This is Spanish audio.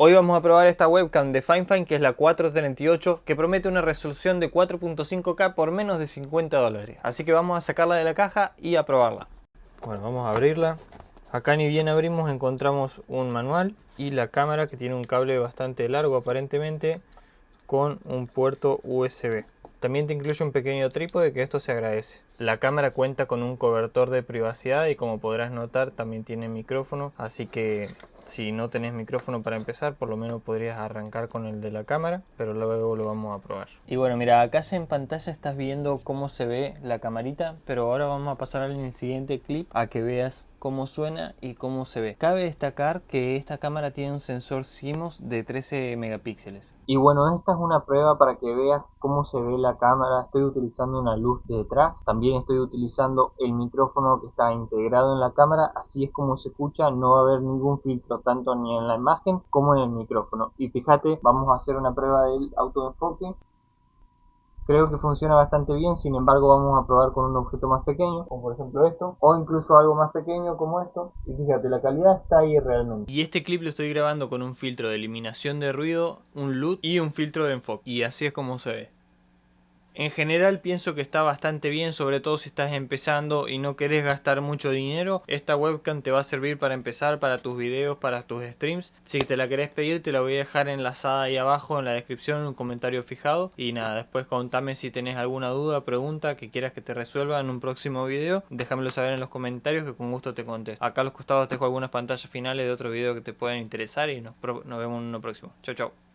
Hoy vamos a probar esta webcam de Fifine, que es la 438, que promete una resolución de 4.5K por menos de $50. Así que vamos a sacarla de la caja y a probarla. Bueno, vamos a abrirla. Acá ni bien abrimos encontramos un manual y la cámara, que tiene un cable bastante largo aparentemente, con un puerto USB. También te incluye un pequeño trípode, que esto se agradece. La cámara cuenta con un cobertor de privacidad y, como podrás notar, también tiene micrófono, así que si no tenés micrófono para empezar, por lo menos podrías arrancar con el de la cámara, pero luego lo vamos a probar. Y bueno, mira, acá en pantalla estás viendo cómo se ve la camarita, pero ahora vamos a pasar en el siguiente clip a que veas cómo suena y cómo se ve. Cabe destacar que esta cámara tiene un sensor CMOS de 13 megapíxeles. Y bueno, esta es una prueba para que veas cómo se ve la cámara. Estoy utilizando una luz de detrás, también estoy utilizando el micrófono que está integrado en la cámara, así es como se escucha, no va a haber ningún filtro tanto ni en la imagen como en el micrófono. Y fíjate, vamos a hacer una prueba del autoenfoque. Creo que funciona bastante bien, sin embargo vamos a probar con un objeto más pequeño, como por ejemplo esto, o incluso algo más pequeño como esto, y fíjate, la calidad está ahí realmente. Y este clip lo estoy grabando con un filtro de eliminación de ruido, un LUT y un filtro de enfoque, y así es como se ve. En general pienso que está bastante bien, sobre todo si estás empezando y no querés gastar mucho dinero. Esta webcam te va a servir para empezar, para tus videos, para tus streams. Si te la querés pedir, te la voy a dejar enlazada ahí abajo en la descripción, en un comentario fijado. Y nada, después contame si tenés alguna duda, pregunta que quieras que te resuelva en un próximo video. Déjamelo saber en los comentarios, que con gusto te contesto. Acá a los costados te dejo algunas pantallas finales de otro video que te puedan interesar y nos vemos en uno próximo. Chau chau.